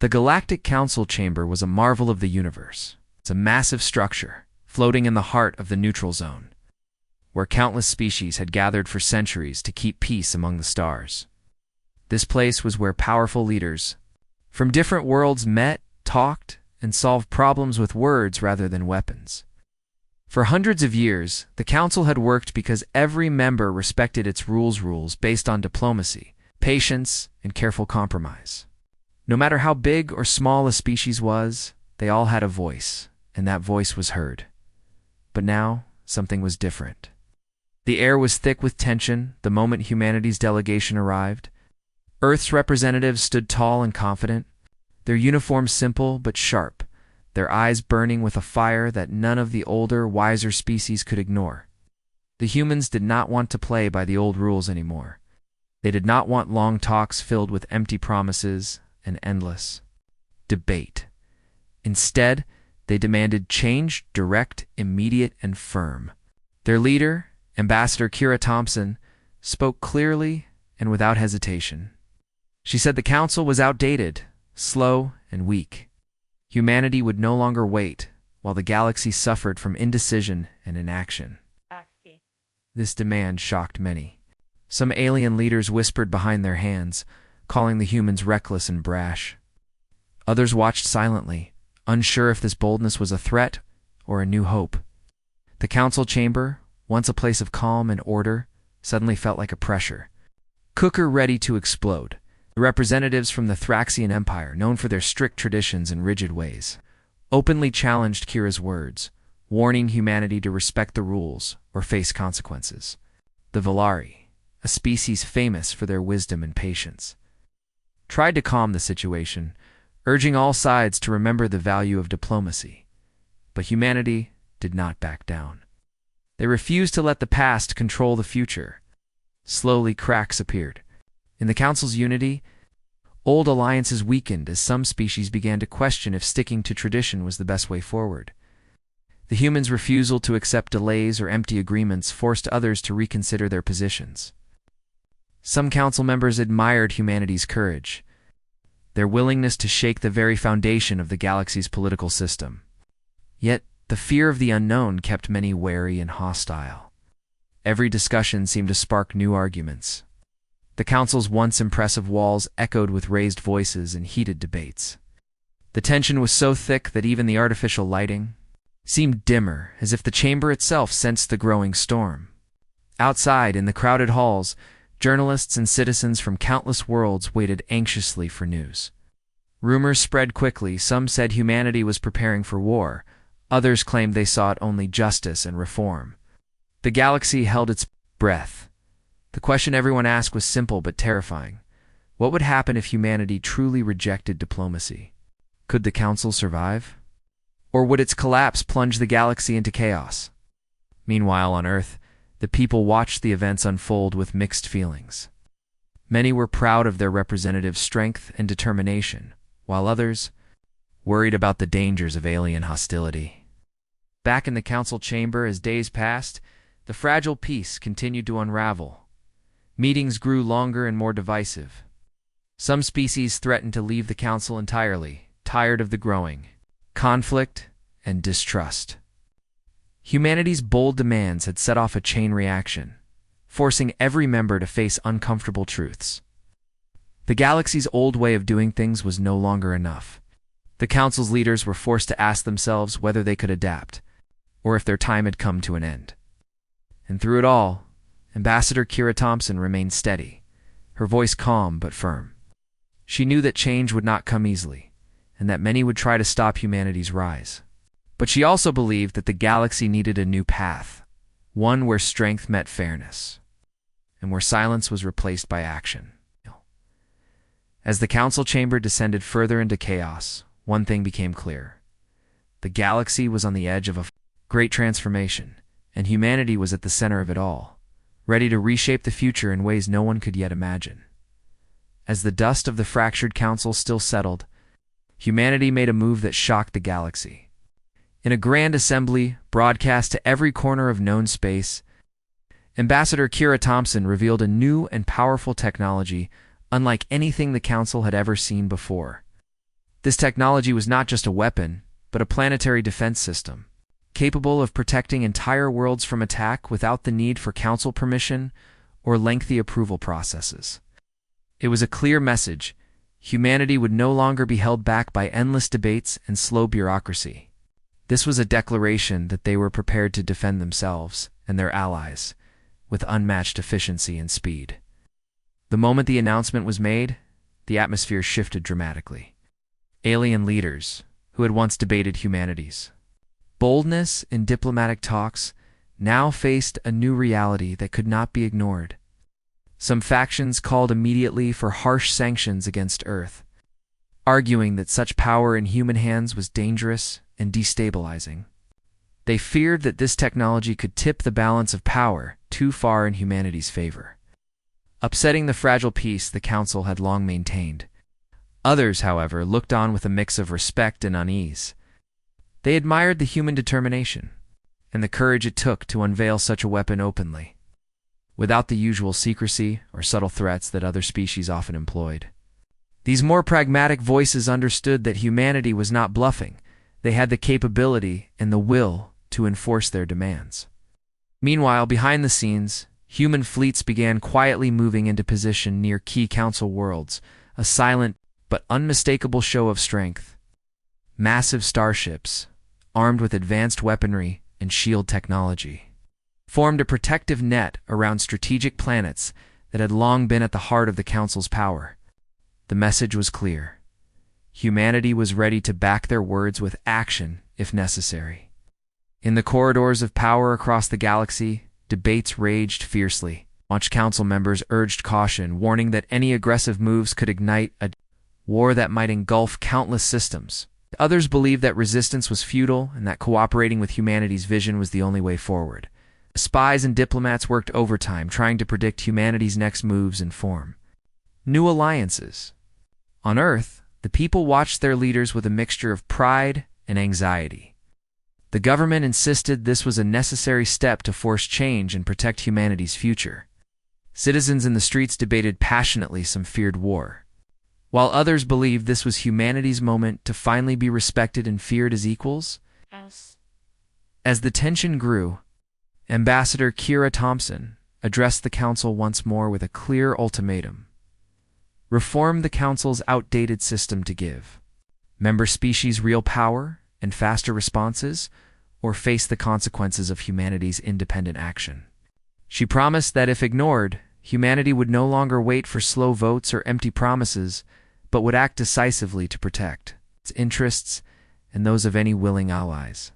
The Galactic Council Chamber was a marvel of the universe. It's a massive structure, floating in the heart of the neutral zone, where countless species had gathered for centuries to keep peace among the stars. This place was where powerful leaders from different worlds met, talked, and solved problems with words rather than weapons. For hundreds of years, the council had worked because every member respected its rules based on diplomacy, patience, and careful compromise. No matter how big or small a species was, they all had a voice, and that voice was heard. But now, something was different. The air was thick with tension the moment humanity's delegation arrived. Earth's representatives stood tall and confident, their uniforms simple but sharp, their eyes burning with a fire that none of the older, wiser species could ignore. The humans did not want to play by the old rules anymore. They did not want long talks filled with empty promises and endless debate. Instead, they demanded change, direct, immediate, and firm. Their leader, Ambassador Kira Thompson, spoke clearly and without hesitation. She said the council was outdated, slow, and weak. Humanity would no longer wait, while the galaxy suffered from indecision and inaction. This demand shocked many. Some alien leaders whispered behind their hands, calling the humans reckless and brash. Others watched silently, unsure if this boldness was a threat or a new hope. The council chamber, once a place of calm and order, suddenly felt like a pressure cooker ready to explode. The representatives from the Thraxian Empire, known for their strict traditions and rigid ways, openly challenged Kira's words, warning humanity to respect the rules or face consequences. The Valari, a species famous for their wisdom and patience, tried to calm the situation, urging all sides to remember the value of diplomacy. But humanity did not back down. They refused to let the past control the future. Slowly, cracks appeared. In the Council's unity, old alliances weakened as some species began to question if sticking to tradition was the best way forward. The humans' refusal to accept delays or empty agreements forced others to reconsider their positions. Some council members admired humanity's courage, their willingness to shake the very foundation of the galaxy's political system. Yet, the fear of the unknown kept many wary and hostile. Every discussion seemed to spark new arguments. The council's once impressive walls echoed with raised voices and heated debates. The tension was so thick that even the artificial lighting seemed dimmer, as if the chamber itself sensed the growing storm. Outside, in the crowded halls, journalists and citizens from countless worlds waited anxiously for news. Rumors spread quickly. Some said humanity was preparing for war. Others claimed they sought only justice and reform. The galaxy held its breath. The question everyone asked was simple but terrifying. What would happen if humanity truly rejected diplomacy? Could the Council survive? Or would its collapse plunge the galaxy into chaos? Meanwhile, on Earth, the people watched the events unfold with mixed feelings. Many were proud of their representatives' strength and determination, while others worried about the dangers of alien hostility. Back in the Council chamber, as days passed, the fragile peace continued to unravel. Meetings grew longer and more divisive. Some species threatened to leave the Council entirely, tired of the growing conflict and distrust. Humanity's bold demands had set off a chain reaction, forcing every member to face uncomfortable truths. The galaxy's old way of doing things was no longer enough. The Council's leaders were forced to ask themselves whether they could adapt, or if their time had come to an end. And through it all, Ambassador Kira Thompson remained steady, her voice calm but firm. She knew that change would not come easily, and that many would try to stop humanity's rise. But she also believed that the galaxy needed a new path, one where strength met fairness, and where silence was replaced by action. As the Council chamber descended further into chaos, one thing became clear. The galaxy was on the edge of a great transformation, and humanity was at the center of it all, ready to reshape the future in ways no one could yet imagine. As the dust of the fractured Council still settled, humanity made a move that shocked the galaxy. In a grand assembly broadcast to every corner of known space, Ambassador Kira Thompson revealed a new and powerful technology unlike anything the Council had ever seen before. This technology was not just a weapon, but a planetary defense system, capable of protecting entire worlds from attack without the need for council permission or lengthy approval processes. It was a clear message: humanity would no longer be held back by endless debates and slow bureaucracy. This was a declaration that they were prepared to defend themselves and their allies with unmatched efficiency and speed. The moment the announcement was made, the atmosphere shifted dramatically. Alien leaders, who had once debated humanity's boldness in diplomatic talks, now faced a new reality that could not be ignored. Some factions called immediately for harsh sanctions against Earth, arguing that such power in human hands was dangerous and destabilizing. They feared that this technology could tip the balance of power too far in humanity's favor, upsetting the fragile peace the Council had long maintained. Others, however, looked on with a mix of respect and unease. They admired the human determination and the courage it took to unveil such a weapon openly, without the usual secrecy or subtle threats that other species often employed. These more pragmatic voices understood that humanity was not bluffing. They had the capability and the will to enforce their demands. Meanwhile, behind the scenes, human fleets began quietly moving into position near key Council worlds, a silent but unmistakable show of strength. Massive starships, armed with advanced weaponry and shield technology, formed a protective net around strategic planets that had long been at the heart of the Council's power. The message was clear: humanity was ready to back their words with action if necessary. In the corridors of power across the galaxy, debates raged fiercely. Launch Council members urged caution, warning that any aggressive moves could ignite a war that might engulf countless systems. Others believed that resistance was futile and that cooperating with humanity's vision was the only way forward. Spies and diplomats worked overtime, trying to predict humanity's next moves and form new alliances. On Earth, the people watched their leaders with a mixture of pride and anxiety. The government insisted this was a necessary step to force change and protect humanity's future. Citizens in the streets debated passionately, some feared war, while others believed this was humanity's moment to finally be respected and feared as equals. As the tension grew, Ambassador Kira Thompson addressed the Council once more with a clear ultimatum: reform the Council's outdated system to give member species real power and faster responses, or face the consequences of humanity's independent action. She promised that if ignored, humanity would no longer wait for slow votes or empty promises, but would act decisively to protect its interests and those of any willing allies.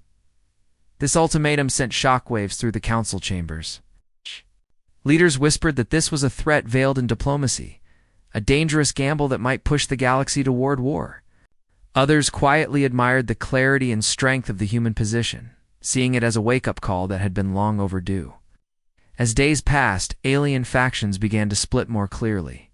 This ultimatum sent shockwaves through the Council chambers. Leaders whispered that this was a threat veiled in diplomacy, a dangerous gamble that might push the galaxy toward war. Others quietly admired the clarity and strength of the human position, seeing it as a wake-up call that had been long overdue. As days passed, alien factions began to split more clearly.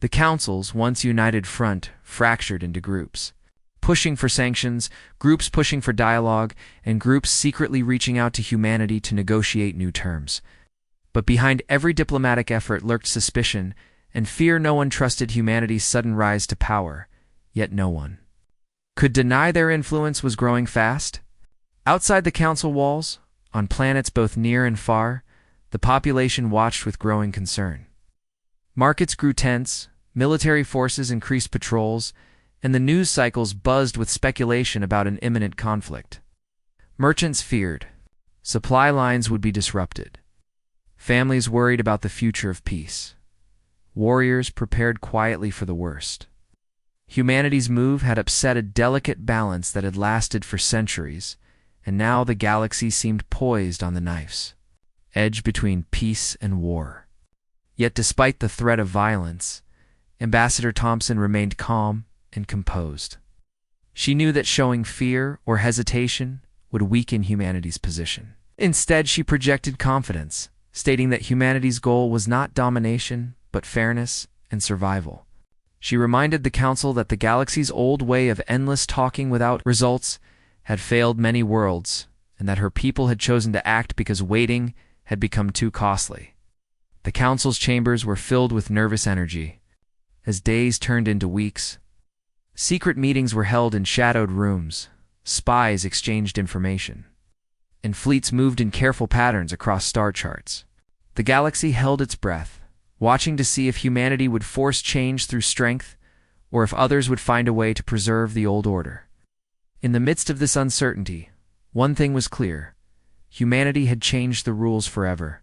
The Council's once united front fractured into groups, pushing for sanctions, groups pushing for dialogue, and groups secretly reaching out to humanity to negotiate new terms. But behind every diplomatic effort lurked suspicion and fear. No one trusted humanity's sudden rise to power, yet no one could deny their influence was growing fast. Outside the Council walls, on planets both near and far, the population watched with growing concern. Markets grew tense, military forces increased patrols, and the news cycles buzzed with speculation about an imminent conflict. Merchants feared supply lines would be disrupted. Families worried about the future of peace. Warriors prepared quietly for the worst. Humanity's move had upset a delicate balance that had lasted for centuries, and now the galaxy seemed poised on the knife's edge between peace and war. Yet despite the threat of violence, Ambassador Thompson remained calm and composed. She knew that showing fear or hesitation would weaken humanity's position. Instead, she projected confidence, stating that humanity's goal was not domination, but fairness and survival. She reminded the Council that the galaxy's old way of endless talking without results had failed many worlds, and that her people had chosen to act because waiting had become too costly. The Council's chambers were filled with nervous energy. As days turned into weeks, Secret meetings were held in shadowed rooms, spies exchanged information, and fleets moved in careful patterns across star charts. The galaxy held its breath, watching to see if humanity would force change through strength or if others would find a way to preserve the old order. In the midst of this uncertainty, one thing was clear: humanity had changed the rules forever.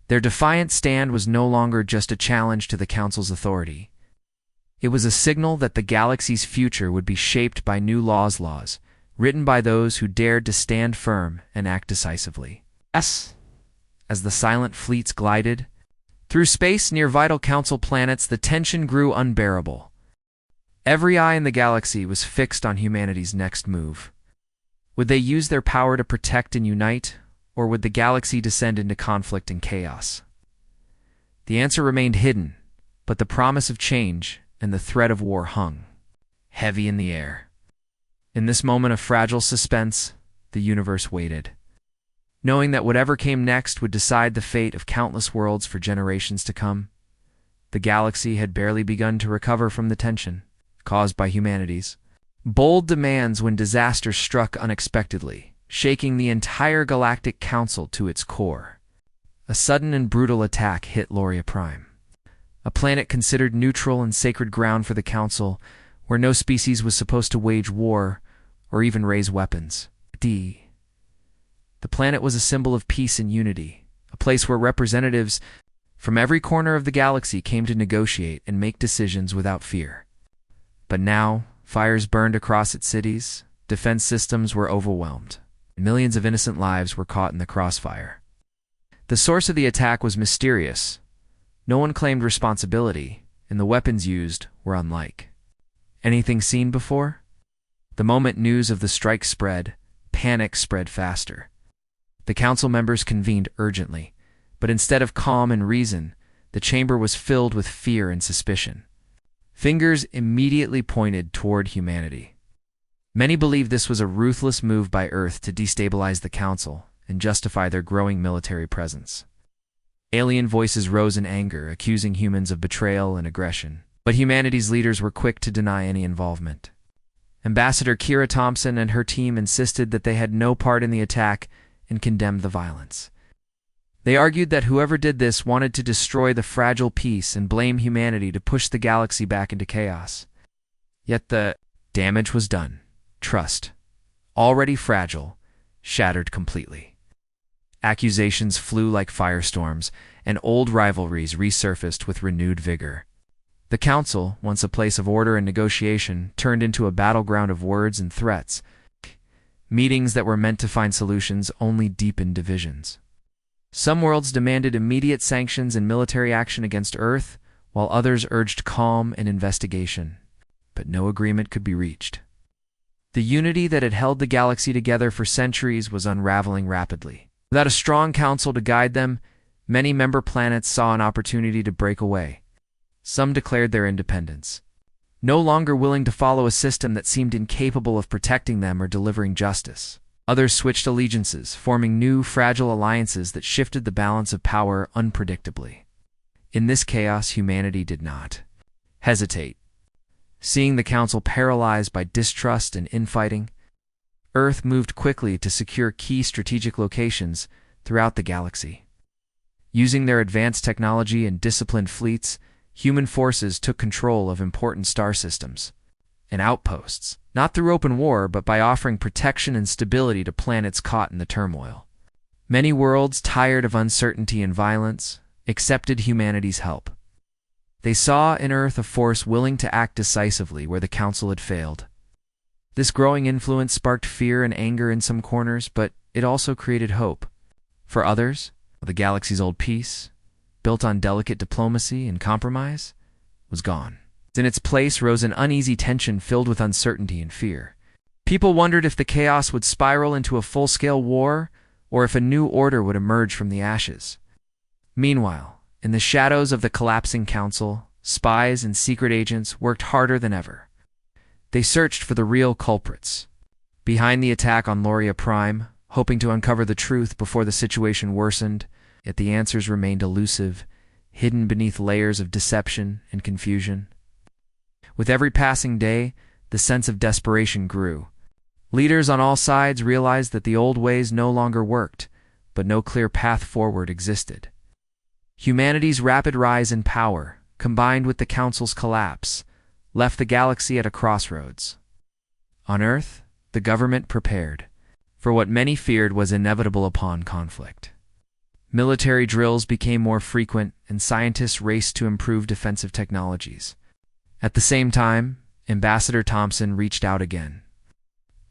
Their defiant stand was no longer just a challenge to the Council's authority. It was a signal that the galaxy's future would be shaped by new laws written by those who dared to stand firm and act decisively. As the silent fleets glided through space near vital Council planets, the tension grew unbearable. Every eye in the galaxy was fixed on humanity's next move. Would they use their power to protect and unite, or would the galaxy descend into conflict and chaos? The answer remained hidden, but the promise of change and the threat of war hung heavy in the air. In this moment of fragile suspense, the universe waited, knowing that whatever came next would decide the fate of countless worlds for generations to come. The galaxy had barely begun to recover from the tension caused by humanity's bold demands when disaster struck unexpectedly, shaking the entire galactic council to its core. A sudden and brutal attack hit Loria Prime, a planet considered neutral and sacred ground for the Council, where no species was supposed to wage war or even raise weapons. The planet was a symbol of peace and unity, a place where representatives from every corner of the galaxy came to negotiate and make decisions without fear. But now, fires burned across its cities, defense systems were overwhelmed, and millions of innocent lives were caught in the crossfire. The source of the attack was mysterious. No one claimed responsibility, and the weapons used were unlike anything seen before. The moment news of the strike spread, panic spread faster. The council members convened urgently, but instead of calm and reason, the chamber was filled with fear and suspicion. Fingers immediately pointed toward humanity. Many believed this was a ruthless move by Earth to destabilize the Council and justify their growing military presence. Alien voices rose in anger, accusing humans of betrayal and aggression, but humanity's leaders were quick to deny any involvement. Ambassador Kira Thompson and her team insisted that they had no part in the attack and condemned the violence. They argued that whoever did this wanted to destroy the fragile peace and blame humanity to push the galaxy back into chaos. Yet the damage was done. Trust, already fragile, shattered completely. Accusations flew like firestorms, and old rivalries resurfaced with renewed vigor. The Council, once a place of order and negotiation, turned into a battleground of words and threats. Meetings that were meant to find solutions only deepened divisions. Some worlds demanded immediate sanctions and military action against Earth, while others urged calm and investigation. But no agreement could be reached. The unity that had held the galaxy together for centuries was unraveling rapidly. Without a strong council to guide them, many member planets saw an opportunity to break away. Some declared their independence, no longer willing to follow a system that seemed incapable of protecting them or delivering justice. Others switched allegiances, forming new, fragile alliances that shifted the balance of power unpredictably. In this chaos, humanity did not hesitate. Seeing the Council paralyzed by distrust and infighting, Earth moved quickly to secure key strategic locations throughout the galaxy. Using their advanced technology and disciplined fleets, human forces took control of important star systems and outposts, not through open war, but by offering protection and stability to planets caught in the turmoil. Many worlds, tired of uncertainty and violence, accepted humanity's help. They saw in Earth a force willing to act decisively where the Council had failed. This growing influence sparked fear and anger in some corners, but it also created hope. For others, the galaxy's old peace, built on delicate diplomacy and compromise, was gone. In its place rose an uneasy tension filled with uncertainty and fear. People wondered if the chaos would spiral into a full-scale war, or if a new order would emerge from the ashes. Meanwhile, in the shadows of the collapsing Council, spies and secret agents worked harder than ever. They searched for the real culprits behind the attack on Loria Prime, hoping to uncover the truth before the situation worsened, yet the answers remained elusive, hidden beneath layers of deception and confusion. With every passing day, The sense of desperation grew. Leaders on all sides realized that the old ways no longer worked, but no clear path forward existed. Humanity's rapid rise in power, combined with the Council's collapse, left the galaxy at a crossroads. On Earth, the government prepared for what many feared was inevitable upon conflict. Military drills became more frequent, and scientists raced to improve defensive technologies. At the same time, Ambassador Thompson reached out again.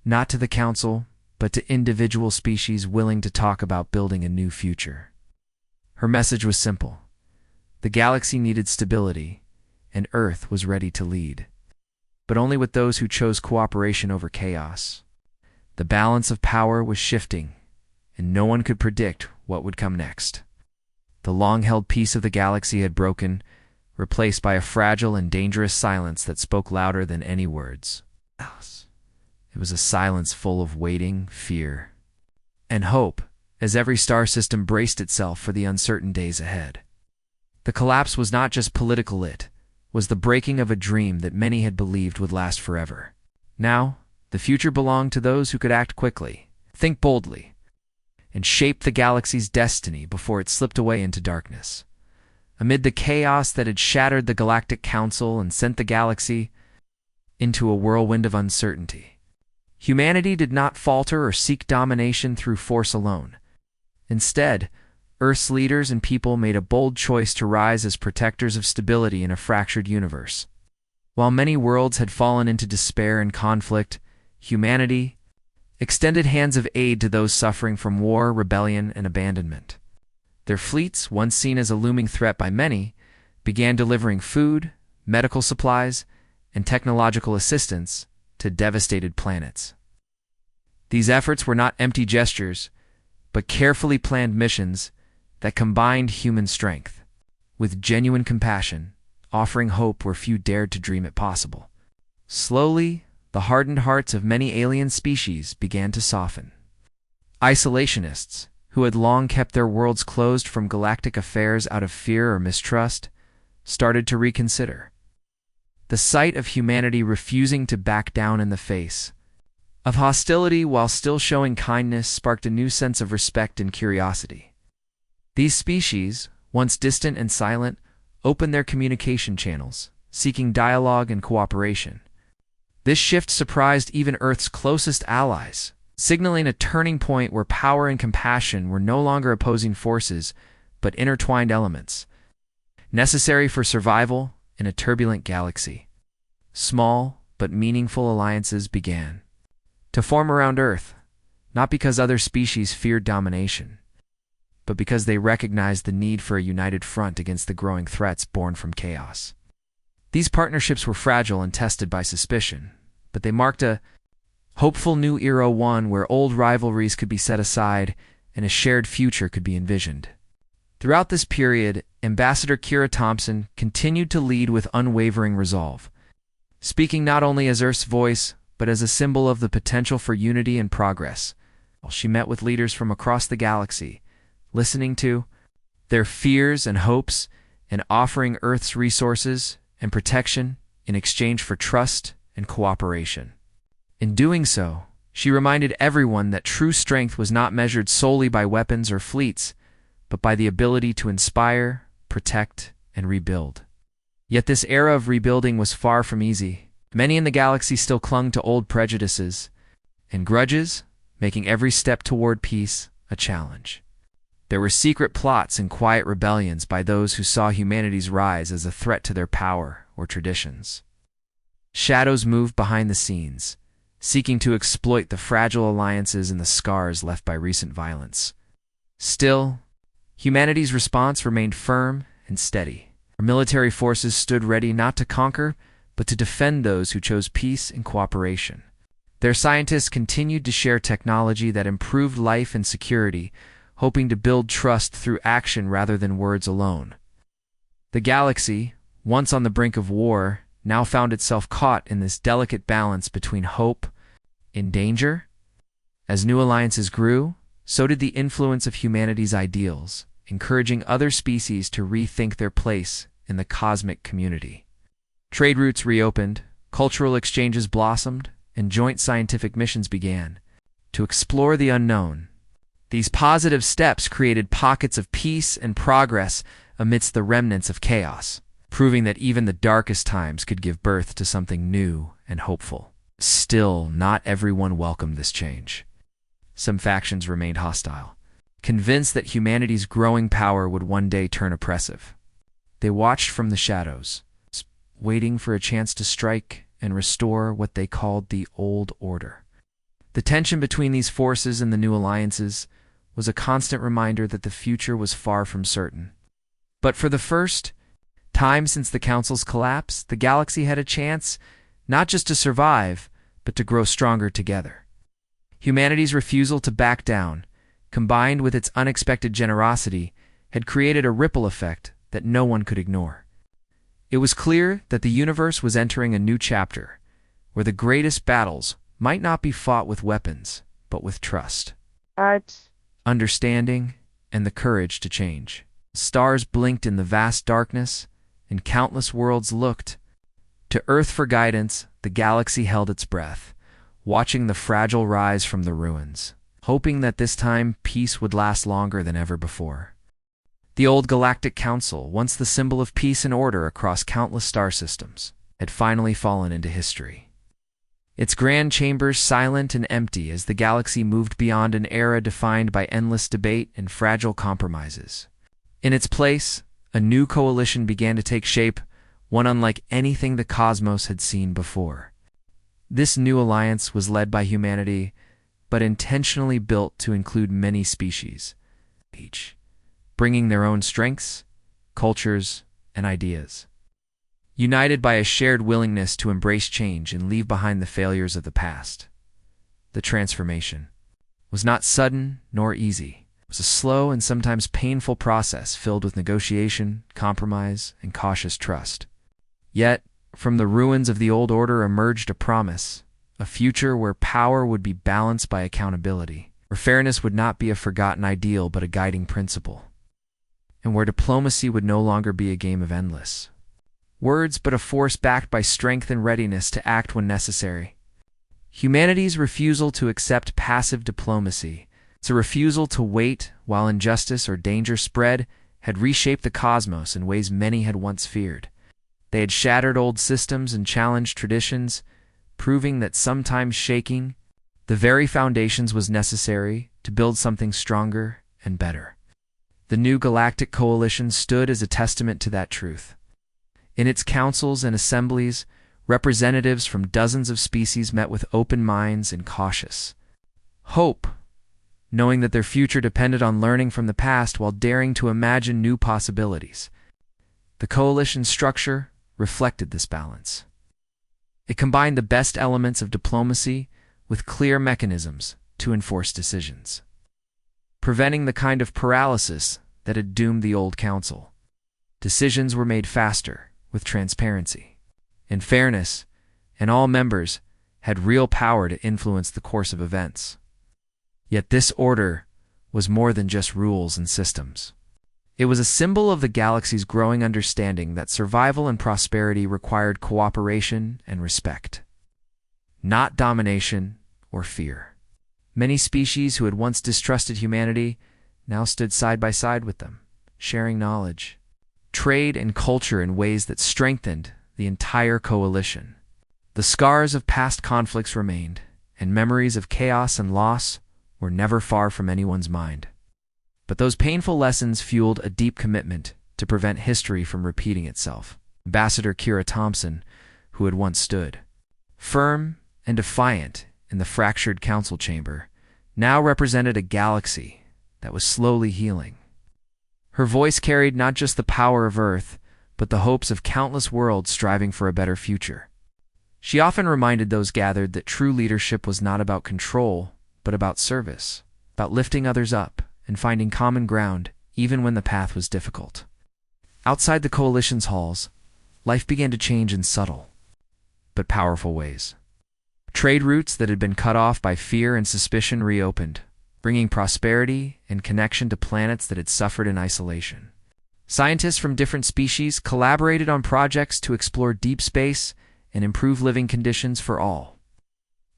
Not to the Council, but to individual species willing to talk about building a new future. Her message was simple. The galaxy needed stability, and Earth was ready to lead. But only with those who chose cooperation over chaos. The balance of power was shifting, and no one could predict what would come next. The long-held peace of the galaxy had broken, replaced by a fragile and dangerous silence that spoke louder than any words. It was a silence full of waiting, fear, and hope, as every star system braced itself for the uncertain days ahead. The collapse was not just political, it was the breaking of a dream that many had believed would last forever. Now, the future belonged to those who could act quickly, think boldly, and shape the galaxy's destiny before it slipped away into darkness. Amid the chaos that had shattered the Galactic Council and sent the galaxy into a whirlwind of uncertainty, humanity did not falter or seek domination through force alone. Instead, Earth's leaders and people made a bold choice to rise as protectors of stability in a fractured universe. While many worlds had fallen into despair and conflict, humanity extended hands of aid to those suffering from war, rebellion, and abandonment. Their fleets, once seen as a looming threat by many, began delivering food, medical supplies, and technological assistance to devastated planets. These efforts were not empty gestures, but carefully planned missions that combined human strength with genuine compassion, offering hope where few dared to dream it possible. Slowly, the hardened hearts of many alien species began to soften. Isolationists, who had long kept their worlds closed from galactic affairs out of fear or mistrust, started to reconsider. The sight of humanity refusing to back down in the face of hostility while still showing kindness sparked a new sense of respect and curiosity. These species, once distant and silent, opened their communication channels, seeking dialogue and cooperation. This shift surprised even Earth's closest allies, signaling a turning point where power and compassion were no longer opposing forces, but intertwined elements, necessary for survival in a turbulent galaxy. Small but meaningful alliances began to form around Earth, not because other species feared domination, but because they recognized the need for a united front against the growing threats born from chaos. These partnerships were fragile and tested by suspicion, but they marked a hopeful new era, one where old rivalries could be set aside and a shared future could be envisioned. Throughout this period, Ambassador Kira Thompson continued to lead with unwavering resolve, speaking not only as Earth's voice, but as a symbol of the potential for unity and progress. While she met with leaders from across the galaxy, listening to their fears and hopes and offering Earth's resources and protection in exchange for trust and cooperation. In doing so, she reminded everyone that true strength was not measured solely by weapons or fleets, but by the ability to inspire, protect, and rebuild. Yet this era of rebuilding was far from easy. Many in the galaxy still clung to old prejudices and grudges, making every step toward peace a challenge. There were secret plots and quiet rebellions by those who saw humanity's rise as a threat to their power or traditions. Shadows moved behind the scenes, seeking to exploit the fragile alliances and the scars left by recent violence. Still, humanity's response remained firm and steady. Our military forces stood ready not to conquer, but to defend those who chose peace and cooperation. Their scientists continued to share technology that improved life and security, hoping to build trust through action rather than words alone. The galaxy, once on the brink of war, now found itself caught in this delicate balance between hope and danger. As new alliances grew, so did the influence of humanity's ideals, encouraging other species to rethink their place in the cosmic community. Trade routes reopened, Cultural exchanges blossomed, and joint scientific missions began to explore the unknown. These positive steps created pockets of peace and progress amidst the remnants of chaos, proving that even the darkest times could give birth to something new and hopeful. Still, not everyone welcomed this change. Some factions remained hostile, convinced that humanity's growing power would one day turn oppressive. They watched from the shadows, waiting for a chance to strike and restore what they called the old order. The tension between these forces and the new alliances was a constant reminder that the future was far from certain. But for the first time since the Council's collapse, the galaxy had a chance not just to survive, but to grow stronger together. Humanity's refusal to back down, combined with its unexpected generosity, had created a ripple effect that no one could ignore. It was clear that the universe was entering a new chapter, where the greatest battles might not be fought with weapons, but with trust, understanding, and the courage to change. Stars blinked in the vast darkness, and countless worlds looked to Earth for guidance. The galaxy held its breath, watching the fragile rise from the ruins, hoping that this time peace would last longer than ever before. The old Galactic Council, once the symbol of peace and order across countless star systems, had finally fallen into history. Its grand chambers silent and empty as the galaxy moved beyond an era defined by endless debate and fragile compromises. In its place, a new coalition began to take shape, one unlike anything the cosmos had seen before. This new alliance was led by humanity, but intentionally built to include many species, each bringing their own strengths, cultures, and ideas. United by a shared willingness to embrace change and leave behind the failures of the past. The transformation was not sudden nor easy. It was a slow and sometimes painful process filled with negotiation, compromise, and cautious trust. Yet, from the ruins of the old order emerged a promise, a future where power would be balanced by accountability, where fairness would not be a forgotten ideal but a guiding principle, and where diplomacy would no longer be a game of endless words but a force backed by strength and readiness to act when necessary. Humanity's refusal to accept passive diplomacy, its refusal to wait while injustice or danger spread, had reshaped the cosmos in ways many had once feared. They had shattered old systems and challenged traditions, proving that sometimes shaking the very foundations was necessary to build something stronger and better. The new Galactic Coalition stood as a testament to that truth. In its councils and assemblies, representatives from dozens of species met with open minds and cautious hope, knowing that their future depended on learning from the past while daring to imagine new possibilities. The coalition's structure reflected this balance. It combined the best elements of diplomacy with clear mechanisms to enforce decisions, preventing the kind of paralysis that had doomed the old council. Decisions were made faster, with transparency and fairness, and all members had real power to influence the course of events. Yet this order was more than just rules and systems. It was a symbol of the galaxy's growing understanding that survival and prosperity required cooperation and respect, not domination or fear. Many species who had once distrusted humanity now stood side by side with them, sharing knowledge, trade, and culture in ways that strengthened the entire coalition. The scars of past conflicts remained, and memories of chaos and loss were never far from anyone's mind. But those painful lessons fueled a deep commitment to prevent history from repeating itself. Ambassador Kira Thompson, who had once stood firm and defiant in the fractured council chamber, now represented a galaxy that was slowly healing. Her voice carried not just the power of Earth, but the hopes of countless worlds striving for a better future. She often reminded those gathered that true leadership was not about control, but about service, about lifting others up and finding common ground even when the path was difficult. Outside the coalition's halls, life began to change in subtle but powerful ways. Trade routes that had been cut off by fear and suspicion reopened, bringing prosperity and connection to planets that had suffered in isolation. Scientists from different species collaborated on projects to explore deep space and improve living conditions for all.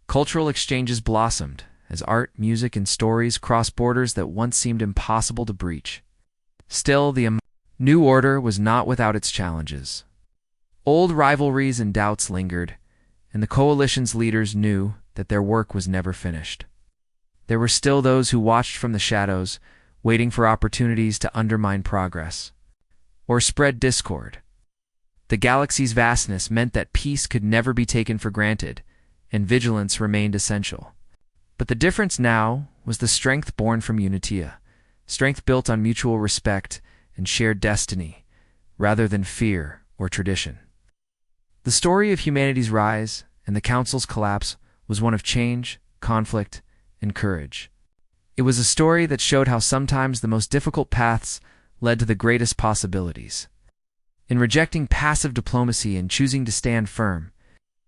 Cultural exchanges blossomed as art, music, and stories crossed borders that once seemed impossible to breach. Still, the new order was not without its challenges. Old rivalries and doubts lingered, and the coalition's leaders knew that their work was never finished. There were still those who watched from the shadows, waiting for opportunities to undermine progress or spread discord. The galaxy's vastness meant that peace could never be taken for granted, and vigilance remained essential. But the difference now was the strength born from Unitia, strength built on mutual respect and shared destiny, rather than fear or tradition. The story of humanity's rise and the Council's collapse was one of change, conflict, and courage. It was a story that showed how sometimes the most difficult paths led to the greatest possibilities. In rejecting passive diplomacy and choosing to stand firm,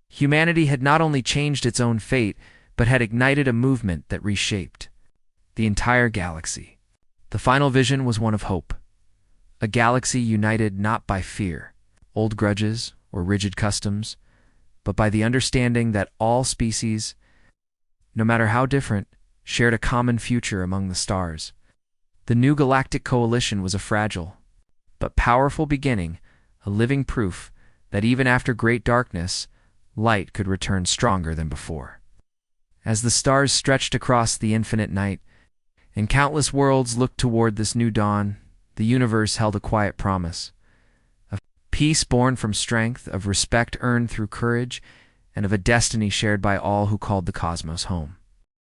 humanity had not only changed its own fate, but had ignited a movement that reshaped the entire galaxy. The final vision was one of hope, a galaxy united not by fear, old grudges, or rigid customs, but by the understanding that all species, no matter how different, shared a common future among the stars. The new galactic coalition was a fragile but powerful beginning, a living proof that even after great darkness, light could return stronger than before. As the stars stretched across the infinite night, and countless worlds looked toward this new dawn, the universe held a quiet promise. Of peace born from strength, of respect earned through courage, and of a destiny shared by all who called the cosmos home.